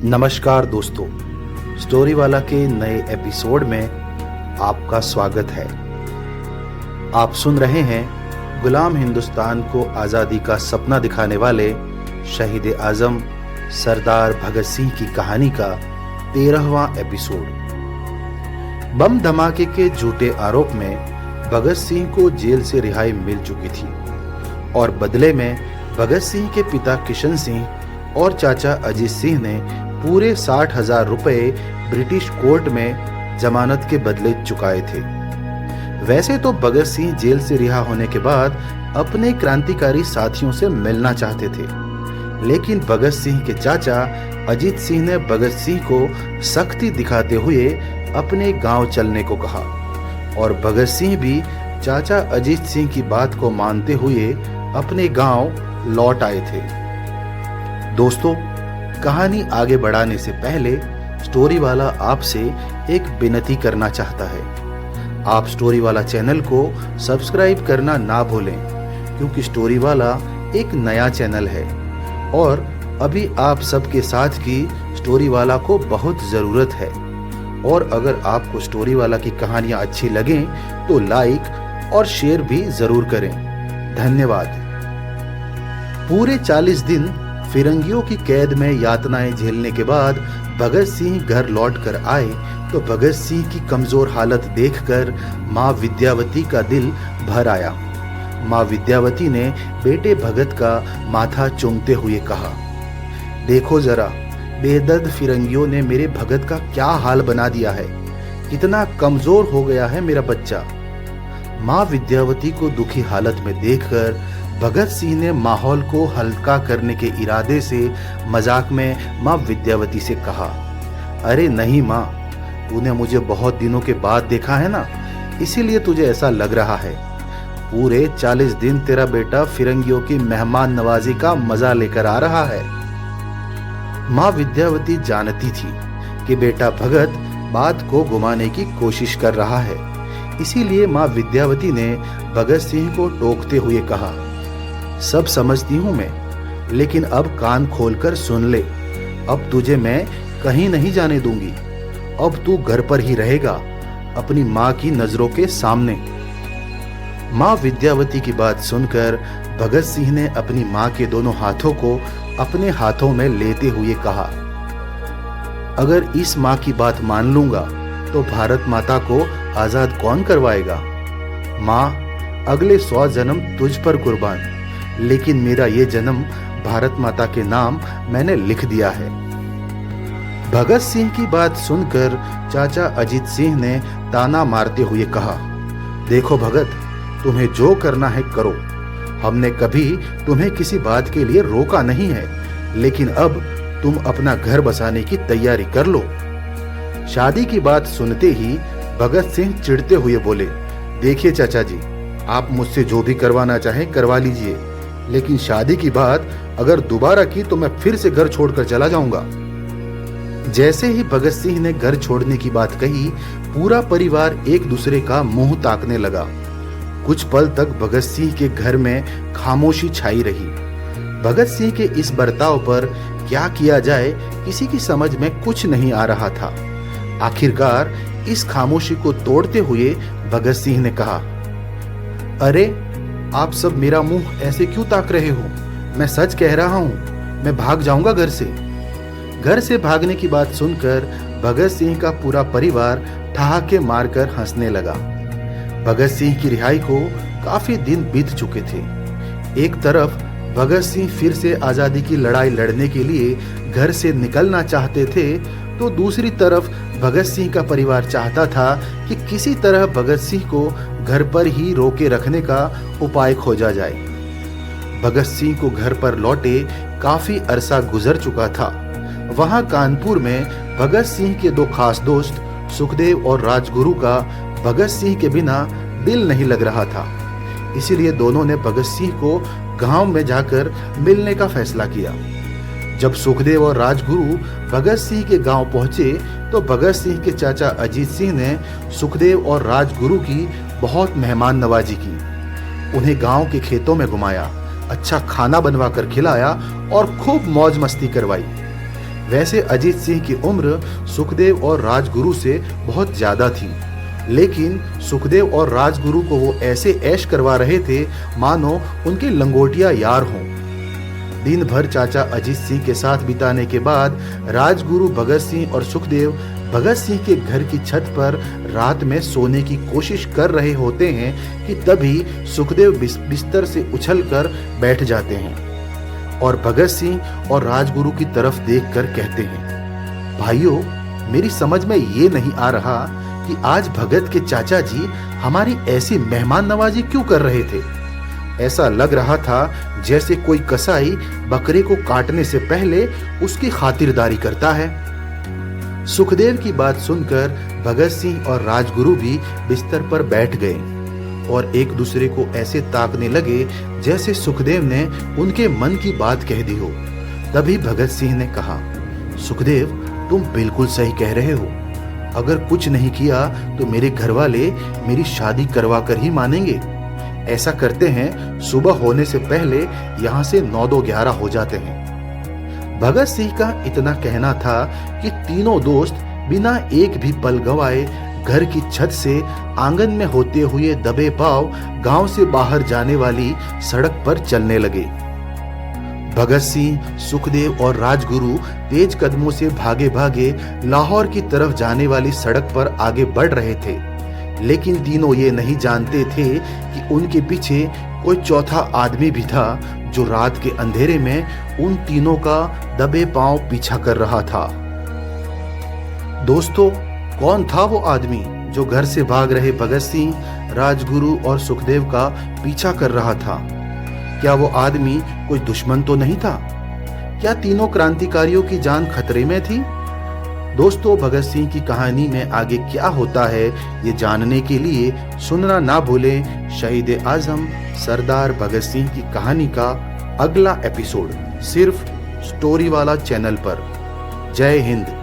नमस्कार दोस्तों, स्टोरी वाला के नए एपिसोड में आपका स्वागत है। आप सुन रहे हैं गुलाम हिंदुस्तान को आज़ादी का सपना दिखाने वाले शहीद आज़म सरदार भगत सिंह की कहानी का 13वां एपिसोड। बम धमाके के झूठे आरोप में भगत सिंह को जेल से रिहाई मिल चुकी थी और बदले में भगत सिंह के पिता किशन सिंह और चाचा अजीत सिंह ने पूरे 60,000 रुपए ब्रिटिश कोर्ट में जमानत के बदले चुकाए थे। वैसे तो भगत सिंह जेल से रिहा होने के बाद अपने क्रांतिकारी साथियों से मिलना चाहते थे, लेकिन भगत सिंह के चाचा अजीत सिंह ने भगत सिंह को सख्ती दिखाते हुए अपने गांव चलने को कहा और भगत सिंह भी चाचा अजीत सिंह की बात को मानते हुए अपने गांव लौट आए थे। दोस्तों, कहानी आगे बढ़ाने से पहले स्टोरी वाला आपसे एक विनती करना चाहता है। आप स्टोरी वाला चैनल को सब्सक्राइब करना ना भूलें, क्योंकि स्टोरी वाला एक नया चैनल है और अभी आप सबके साथ की स्टोरी वाला को बहुत ज़रूरत है। और अगर आपको स्टोरी वाला की कहानियाँ अच्छी लगें तो लाइक और शेयर भी ज़रूर करें। धन्यवाद। पूरे 40 दिन फिरंगियों की कैद में यातनाएं झेलने के बाद भगत सिंह घर लौट कर आए तो भगत सिंह की कमजोर हालत देखकर माँ विद्यावती का दिल भर आया। माँ विद्यावती ने बेटे भगत का माथा चूमते हुए कहा, देखो जरा, बेदर्द फिरंगियों ने मेरे भगत का क्या हाल बना दिया है। कितना कमजोर हो गया है मेरा बच्चा। माँ विद्यावती को दुखी हालत में देखकर भगत सिंह ने माहौल को हल्का करने के इरादे से मजाक में माँ विद्यावती से कहा, अरे नहीं माँ, तूने मुझे बहुत दिनों के बाद देखा है ना, इसीलिए तुझे ऐसा लग रहा है। पूरे 40 दिन तेरा बेटा फिरंगियों की मेहमान नवाजी का मजा लेकर आ रहा है। माँ विद्यावती जानती थी कि बेटा भगत बात को घुमाने की कोशिश कर रहा है, इसीलिए माँ विद्यावती ने भगत सिंह को टोकते हुए कहा, सब समझती हूं मैं, लेकिन अब कान खोलकर सुन ले। अब तुझे मैं कहीं नहीं जाने दूंगी। अब तू घर पर ही रहेगा, अपनी माँ की नजरों के सामने। माँ विद्यावती की बात सुनकर भगत सिंह ने अपनी माँ के दोनों हाथों को अपने हाथों में लेते हुए कहा, अगर इस माँ की बात मान लूंगा तो भारत माता को आजाद कौन करवाएगा। माँ, अगले 100 जन्म तुझ पर कुर्बान, लेकिन मेरा ये जन्म भारत माता के नाम मैंने लिख दिया है। भगत सिंह की बात सुनकर चाचा अजीत सिंह ने ताना मारते हुए कहा, देखो भगत, तुम्हें जो करना है करो। हमने कभी तुम्हें किसी बात के लिए रोका नहीं है, लेकिन अब तुम अपना घर बसाने की तैयारी कर लो। शादी की बात सुनते ही भगत सिंह चिढ़ते हुए बोले, देखिए चाचा जी, आप मुझसे जो भी करवाना चाहें करवा लीजिए, लेकिन शादी की बात अगर दोबारा की तो मैं फिर से घर छोड़कर चला जाऊंगा। जैसे ही भगत सिंह ने घर छोड़ने की बात कही, पूरा परिवार एक दूसरे का मुंह ताकने लगा। कुछ पल तक भगत सिंह के घर में खामोशी छाई रही। भगत सिंह के इस बर्ताव पर क्या किया जाए किसी की समझ में कुछ नहीं आ रहा था। आखिरकार इस खामोशी को तोड़ते हुए भगत सिंह ने कहा, अरे आप सब मेरा मुंह ऐसे क्यों ताक रहे हो? मैं सच कह रहा हूं, मैं भाग जाऊंगा घर से। घर से भागने की बात सुनकर भगत सिंह का पूरा परिवार ठहाके मारकर हंसने लगा। भगत सिंह की रिहाई को काफी दिन बीत चुके थे। एक तरफ भगत सिंह फिर से आजादी की लड़ाई लड़ने के लिए घर से निकलना चाहते थे, तो दूसरी तरफ भगत सिंह का परिवार चाहता था कि किसी तरह भगत सिंह को घर पर ही रोके रखने का उपाय खोजा जाए। भगत सिंह को घर पर लौटे काफी अरसा गुजर चुका था। वहां कानपुर में भगत सिंह के दो खास दोस्त सुखदेव और राजगुरु का भगत सिंह के बिना दिल नहीं लग रहा था, इसीलिए दोनों ने भगत सिंह को गांव में जाकर मिलने का फैसला किया। जब सुखदेव और राजगुरु भगत सिंह के गांव पहुंचे तो भगत सिंह के चाचा अजीत सिंह ने सुखदेव और राजगुरु की बहुत मेहमान नवाजी की। उन्हें गांव के खेतों में घुमाया, अच्छा खाना बनवा कर खिलाया और खूब मौज मस्ती करवाई। वैसे अजीत सिंह की उम्र सुखदेव और राजगुरु से बहुत ज्यादा थी, लेकिन सुखदेव और राजगुरु को वो ऐसे ऐश करवा रहे थे मानो उनके लंगोटिया यार हों। दिन भर चाचा अजीत सिंह के साथ बिताने के बाद राजगुरु भगत सिंह और सुखदेव भगत सिंह के घर की छत पर रात में सोने की कोशिश कर रहे होते हैं कि तभी सुखदेव बिस्तर से उछलकर बैठ जाते हैं और भगत सिंह और राजगुरु की तरफ देखकर कहते हैं, भाइयों, मेरी समझ में ये नहीं आ रहा कि आज भगत के चाचा जी हमारी ऐसी मेहमान नवाजी क्यों कर रहे थे। ऐसा लग रहा था जैसे कोई कसाई बकरे को काटने से पहले उसकी खातिरदारी करता है। सुखदेव की बात सुनकर भगत सिंह और राजगुरु भी बिस्तर पर बैठ गए और एक दूसरे को ऐसे ताकने लगे जैसे सुखदेव ने उनके मन की बात कह दी हो। तभी भगत सिंह ने कहा, सुखदेव, तुम बिल्कुल सही कह रहे हो। अगर कुछ नहीं किया तो मेरे घर वाले मेरी शादी करवा कर ही मानेंगे। ऐसा करते हैं, सुबह होने से पहले यहाँ से 9-11 हो जाते हैं। भगत सिंह का इतना कहना था कि तीनों दोस्त बिना एक भी पल गवाए घर की छत से आंगन में होते हुए दबे पांव गांव से बाहर जाने वाली सड़क पर चलने लगे। भगत सिंह, सुखदेव और राजगुरु तेज कदमों से भागे भागे लाहौर की तरफ जाने वाली सड़क पर आगे बढ़ रहे थे, लेकिन तीनों ये नहीं जानते थे कि उनके पीछे कोई चौथा आदमी भी था जो रात के अंधेरे में उन तीनों का दबे पांव पीछा कर रहा था। दोस्तों, कौन था वो आदमी जो घर से भाग रहे भगत सिंह, राजगुरु और सुखदेव का पीछा कर रहा था? क्या वो आदमी कोई दुश्मन तो नहीं था? क्या तीनों क्रांतिकारियों की जान खतरे में थी? दोस्तों, भगत सिंह की कहानी में आगे क्या होता है ये जानने के लिए सुनना ना भूलें शहीद आजम सरदार भगत सिंह की कहानी का अगला एपिसोड, सिर्फ स्टोरी वाला चैनल पर। जय हिंद।